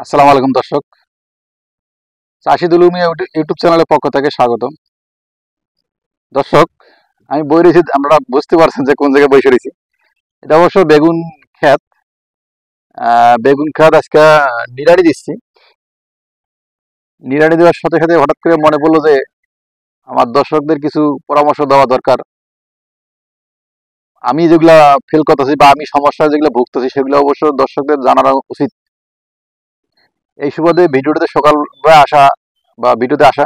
আসসালামু আলাইকুম দর্শক। চাষি দুলুমি ইউটিউব চ্যানেলের পক্ষ থেকে স্বাগতম। দর্শক, আমি বই রয়েছি, আপনারা বুঝতে পারছেন যে কোন জায়গায় বসে রয়েছি। এটা অবশ্য বেগুন ক্ষেত। বেগুন ক্ষেত আজকে নিড়ানি দিচ্ছি। নিড়ানি দেওয়ার সাথে সাথে হঠাৎ করে মনে পড়লো যে আমার দর্শকদের কিছু পরামর্শ দেওয়া দরকার। আমি যেগুলা ফেল করতেছি বা আমি সমস্যা যেগুলো ভুগতেছি সেগুলো অবশ্য দর্শকদের জানানো উচিত। এই সুবাদে ভিডিওটাতে সকালবেলা আসা বা ভিডিওতে আসা।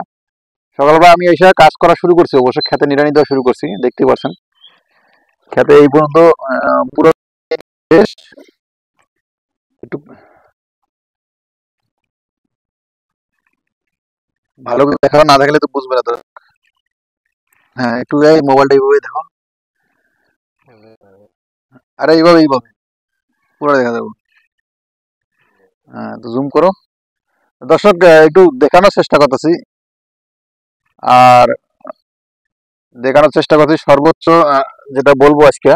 সকালবেলা আমি এসে কাজ করা শুরু করছি, অবশ্য খেতে নিড়ানি দেওয়া শুরু করছি, দেখতে পাচ্ছেন। খেতে এই পর্যন্ত পুরো শেষ। একটু ভালো করে দেখাও, না দেখালে তো বুঝবে না তো। হ্যাঁ, একটু এই মোবাইলটা এইভাবে দেখো। আরে এইভাবে এইভাবে পুরো দেখা যাবে। হ্যাঁ, তো জুম করো। দর্শক, একটু দেখানোর চেষ্টা করতেছি। আর দেখানোর চেষ্টা করছি সর্বোচ্চ। যেটা বলবো আজকে,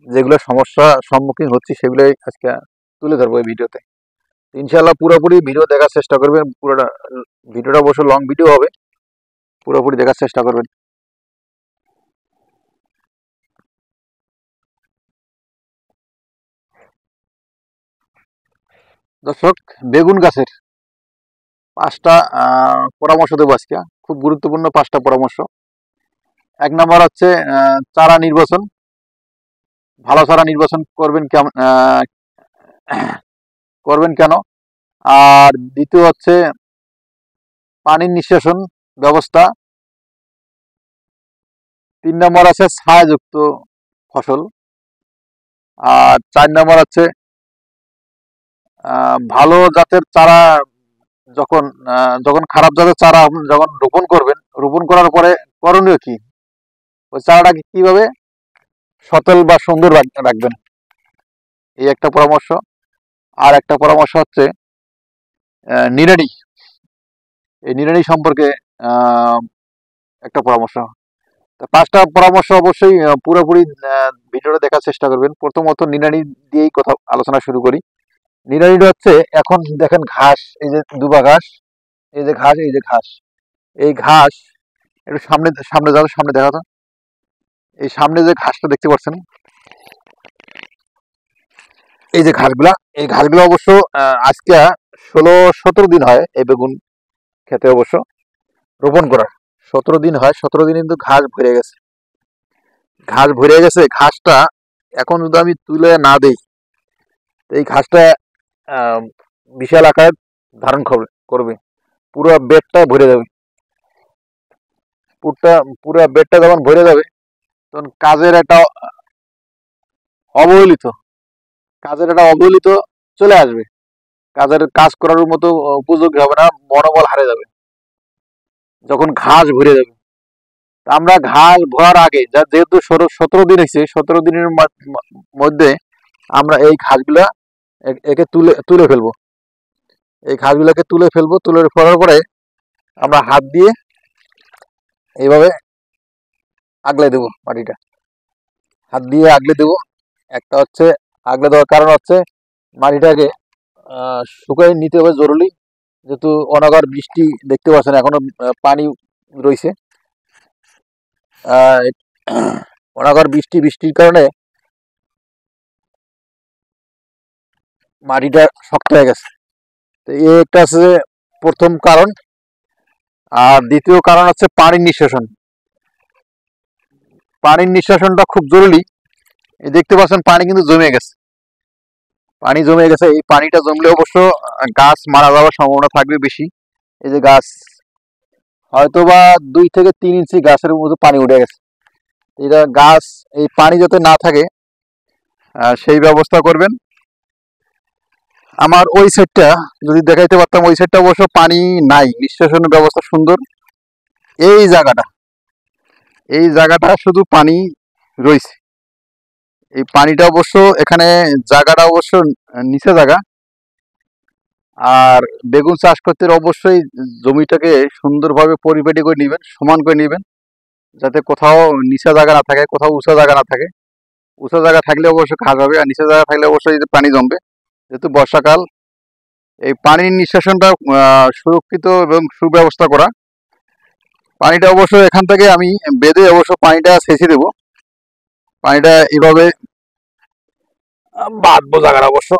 যেগুলো সমস্যা সম্মুখীন হচ্ছি সেগুলোই আজকে তুলে ধরবো এই ভিডিওতে। ইনশাল্লাহ পুরোপুরি ভিডিও দেখার চেষ্টা করবেন। পুরোটা ভিডিওটা অবশ্য লং ভিডিও হবে, পুরোপুরি দেখার চেষ্টা করবেন। দর্শক, বেগুন গাছের 5টা পরামর্শ দেবো আজকে। খুব গুরুত্বপূর্ণ 5টা পরামর্শ। 1 নম্বর হচ্ছে চারা নির্বাচন। ভালো চারা নির্বাচন করবেন কেন? আর দ্বিতীয় হচ্ছে পানির নিষ্কাশন ব্যবস্থা। 3 নম্বর আছে ছায়াযুক্ত ফসল। আর 4 নম্বর হচ্ছে ভালো জাতের চারা। যখন যখন খারাপ জাতের চারা আপনি যখন রোপণ করবেন, রোপণ করার পরে করণীয় কি? ওই চারাটাকে কিভাবে সতেজ বা সুন্দর রাখবেন, এই একটা পরামর্শ। আর একটা পরামর্শ হচ্ছে নিড়ানি। এই নিড়ানি সম্পর্কে আহ, একটা পরামর্শ। তা 5টা পরামর্শ অবশ্যই পুরোপুরি ভিডিওটা দেখার চেষ্টা করবেন। প্রথমত নিড়ানি দিয়েই কথা আলোচনা শুরু করি। নিড়ানিটা হচ্ছে, এখন দেখেন ঘাস, এই যে দুবা ঘাস, এই যে ঘাস, এই যে ঘাস, এই ঘাস একটু সামনে সামনে যাও, সামনে দেখা তো। এই সামনে যে ঘাসটা দেখতে পাচ্ছেন, এই যে ঘাসগুলা, এই ঘাসগুলো অবশ্য আজকে 16-17 দিন হয় এই বেগুন খেতে অবশ্য রোপণ করার। 17 দিন হয়, 17 দিন কিন্তু ঘাস ভরে গেছে। ঘাস ভরে গেছে, ঘাসটা এখন যদি আমি তুলে না দেই, এই ঘাসটা আহ, বিশাল আকার ধারণ করবে। পুরো বেডটা ভরে যাবে। পুরোটা পুরো বেডটা যখন ভরে যাবে, তখন অবহেলিত অবহেলিত চলে আসবে। কাজ করার মতো উপযোগী হবে না, মনোবল হারিয়ে যাবে যখন ঘাস ভরে যাবে। তা আমরা ঘাস ভরার আগে, যেহেতু 17 দিন হয়েছে, 17 দিনের মধ্যে আমরা এই ঘাসগুলা একে তুলে তুলে ফেলবো। এই ঘাসগুলাকে তুলে ফেলবো। তুলে ফেলার পরে আমরা হাত দিয়ে এইভাবে আগলে দেবো মাটিটা। হাত দিয়ে আগলে দেবো। একটা হচ্ছে আগলে দেওয়ার কারণ হচ্ছে মাটিটাকে শুকাই নিতে হবে জরুরি। যেহেতু অনাগর বৃষ্টি দেখতে পাচ্ছেন, এখনো পানি রয়েছে। আহ, অনাগর বৃষ্টির কারণে মাটিটা শক্ত হয়ে গেছে। তো এই একটা আছে প্রথম কারণ। আর দ্বিতীয় কারণ হচ্ছে পানির নিষ্কাশন। পানির নিষ্কাশনটা খুব জরুরি। এই দেখতে পাচ্ছেন পানি কিন্তু জমে গেছে। পানি জমে গেছে, এই পানিটা জমলে অবশ্য গাছ মারা যাওয়ার সম্ভাবনা থাকবে বেশি। এই যে গাছ হয়তো বা 2 থেকে 3 ইঞ্চি গাছের মধ্যে পানি উঠে গেছে। এটা গাছ, এই পানি যাতে না থাকে সেই ব্যবস্থা করবেন। আমার ওই সাইডটা যদি দেখাইতে পারতাম, ওই সাইডটা অবশ্য পানি নাই, নিষ্কাশনের ব্যবস্থা সুন্দর। এই জায়গাটা এই জায়গাটা শুধু পানি রয়েছে। এই পানিটা অবশ্য এখানে, জায়গাটা অবশ্য নিচে জায়গা। আর বেগুন চাষ করতে অবশ্যই জমিটাকে সুন্দরভাবে পরিপাটি করে নেবেন, সমান করে নেবেন, যাতে কোথাও নিচা জায়গা না থাকে, কোথাও উঁচা জায়গা না থাকে। উঁচা জায়গা থাকলে অবশ্যই ঘাস হবে, আর নিচা জায়গা থাকলে অবশ্যই পানি জমবে। যেহেতু বর্ষাকাল, এই পানির নিষ্কাশনটা সুরক্ষিত এবং সুব্যবস্থা করা। পানিটা অবশ্য এখান থেকে আমি বেঁধে অবশ্য পানিটা সেচে দেব। পানিটা এভাবে বাঁধবো জায়গাটা অবশ্য,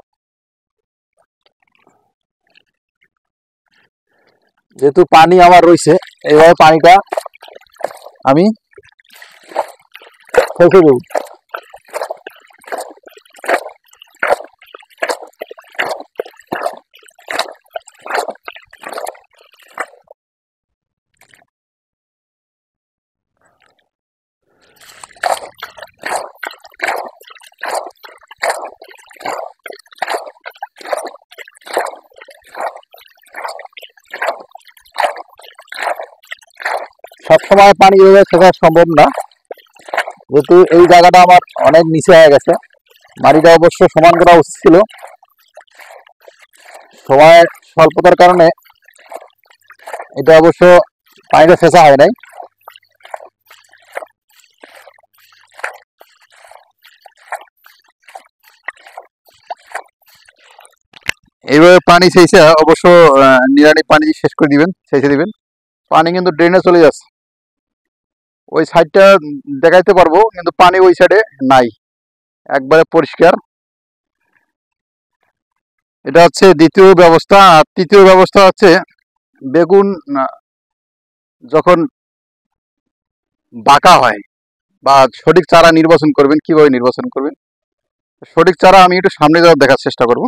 যেহেতু পানি আমার রয়েছে এইভাবে পানিটা আমি সেচে দেব। সবসময় পানি এভাবে সেচা সম্ভব না, যেহেতু এই জায়গাটা আমার অনেক নিচে হয়ে গেছে। মাটিটা অবশ্য সমান করা উচিত ছিল, সময়ের স্বল্পতার কারণে এটা অবশ্য পানিটা সেচা হয় নাই। এইভাবে পানি সেচে অবশ্য নিড়ানি পানি শেষ করে দিবেন, সেচে দিবেন। পানি কিন্তু ড্রেনে চলে যাচ্ছে, ওই সাইডটা দেখাইতে পারবো কিন্তু পানি ওই সাইডে নাই, একবারে পরিষ্কার। এটা হচ্ছে দ্বিতীয় ব্যবস্থা। আর তৃতীয় ব্যবস্থা হচ্ছে বেগুন যখন বাঁকা হয় বা সঠিক চারা নির্বাচন করবেন, কিভাবে নির্বাচন করবেন সঠিক চারা আমি একটু সামনে যাওয়ার দেখার চেষ্টা করব।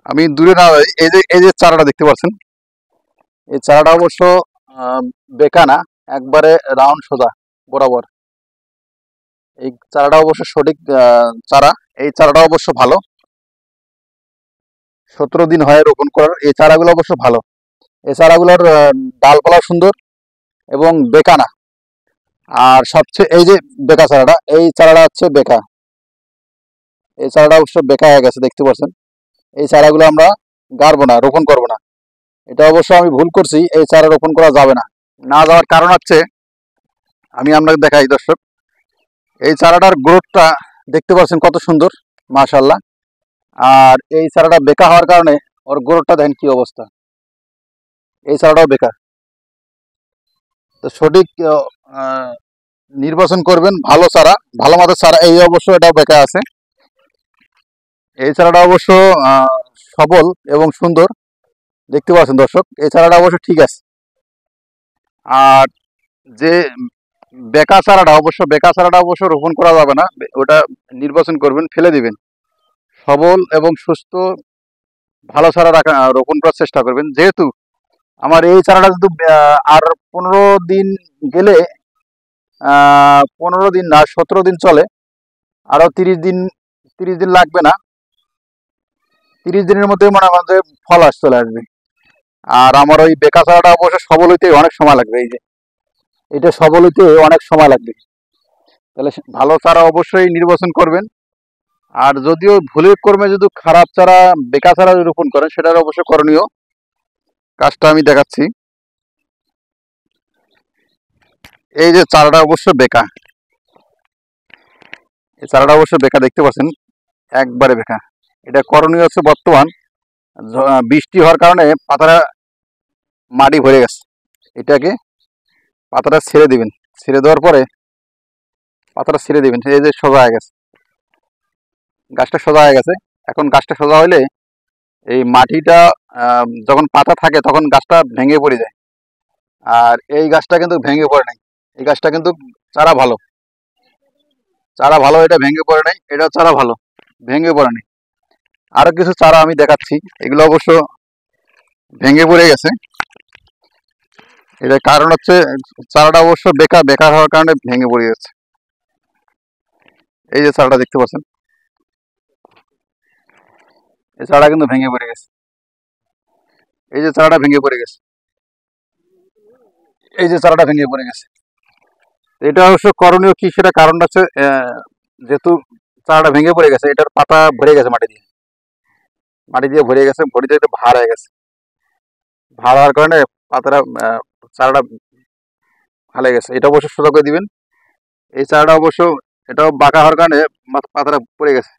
আমি দূরে না, এই যে চারাটা দেখতে পাচ্ছেন, এই চারাটা অবশ্য বেঁকা না, একবারে রাউন্ড সোজা বরাবর। এই চারাটা অবশ্য সঠিক চারা। এই চারাটা অবশ্য ভালো, 17 দিন হয় রোপণ করার। এই চারাগুলো অবশ্য ভালো। এই চারাগুলোর ডালপালা সুন্দর এবং বেঁকা না। আর সবচেয়ে এই যে বেঁকা চারাটা, এই চারাটা হচ্ছে বেঁকা। এই চারাটা অবশ্য বেঁকা হয়ে গেছে দেখতে পাচ্ছেন। এই চারাগুলো আমরা গাড়বো না, রোপণ করবো না। এটা অবশ্য আমি ভুল করছি, এই চারা রোপণ করা যাবে না। না যাওয়ার কারণ হচ্ছে, আমি আপনাকে দেখাই দর্শক, এই চারাটার গ্রোথটা দেখতে পাচ্ছেন কত সুন্দর, মাশাআল্লাহ। আর এই চারাটা বেঁকা হওয়ার কারণে ওর গ্রোথটা দেখেন কি অবস্থা। এই চারাটাও বেকার। তো সঠিক নির্বাচন করবেন ভালো চারা, ভালো মানের চারা। এই অবশ্য এটাও বেকার আছে। এই চারাটা অবশ্য সবল এবং সুন্দর দেখতে পাচ্ছেন দর্শক, এই চারাটা অবশ্য ঠিক আছে। আর যে বেকা চারাটা অবশ্য রোপণ করা যাবে না, ওটা নির্বাচন করবেন, ফেলে দিবেন। সবল এবং সুস্থ ভালো চারা রোপণ করার চেষ্টা করবেন। যেহেতু আমার এই চারাটা কিন্তু আর 15 দিন গেলে, 15 দিন না 17 দিন চলে, আরো 30 দিন লাগবে না, 30 দিনের মধ্যে মনে আমাদের ফল চলে আসবে। আর আমার ওই বেকা চারাটা অবশ্য সবল হইতে অনেক সময় লাগবে। এই যে এটা সবল হইতে অনেক সময় লাগবে। তাহলে ভালো চারা অবশ্যই নির্বাচন করবেন। আর যদিও ভুলের কর্মে যদি খারাপ চারা, বেকা চারা রোপণ করেন, সেটার অবশ্য করণীয় কাজটা আমি দেখাচ্ছি। এই যে চারাটা অবশ্য বেকা, এই চারাটা অবশ্য বেকা দেখতে পাচ্ছেন, একবারে বেকা। এটা করণীয় হচ্ছে, বর্তমান বৃষ্টি হওয়ার কারণে পাতাটা মাটি ভরে গেছে, এটাকে পাতাটা ছেড়ে দিবেন। ছেড়ে দেওয়ার পরে পাতাটা ছেড়ে দিবেন, এই যে সোজা হয়ে গেছে, গাছটা সোজা হয়ে গেছে। এখন গাছটা সোজা হইলে এই মাটিটা যখন পাতা থাকে তখন গাছটা ভেঙে পড়ে যায়। আর এই গাছটা কিন্তু ভেঙে পড়ে নাই, এই গাছটা কিন্তু চারা ভালো, চারা ভালো, এটা ভেঙে পড়ে নাই, এটা চারা ভালো, ভেঙে পড়ে নাই। আরো কিছু চারা আমি দেখাচ্ছি, এগুলো অবশ্য ভেঙে পড়ে গেছে। এটার কারণ হচ্ছে চারাটা অবশ্য বেকার হওয়ার কারণে ভেঙে পড়ে যাচ্ছে। এই যে চারাটা দেখতে পাচ্ছেন, এই চারাটা কিন্তু ভেঙে পড়ে গেছে। এই যে চারাটা ভেঙে পড়ে গেছে, এই যে চারাটা ভেঙে পড়ে গেছে। এটা অবশ্য করণীয় কি, সেটা কারণটা হচ্ছে যেহেতু চারাটা ভেঙে পড়ে গেছে, এটার পাতা ভরে গেছে মাটি দিয়ে, ভরে গেছে, ভরিতে একটু ভার হয়ে গেছে। ভালো হওয়ার কারণে পাতাটা চারাটা হালে গেছে। এটা অবশ্য সোজা করে দিবেন। এই চারাটা অবশ্য এটাও বাঁকা হওয়ার কারণে পাতাটা পড়ে গেছে।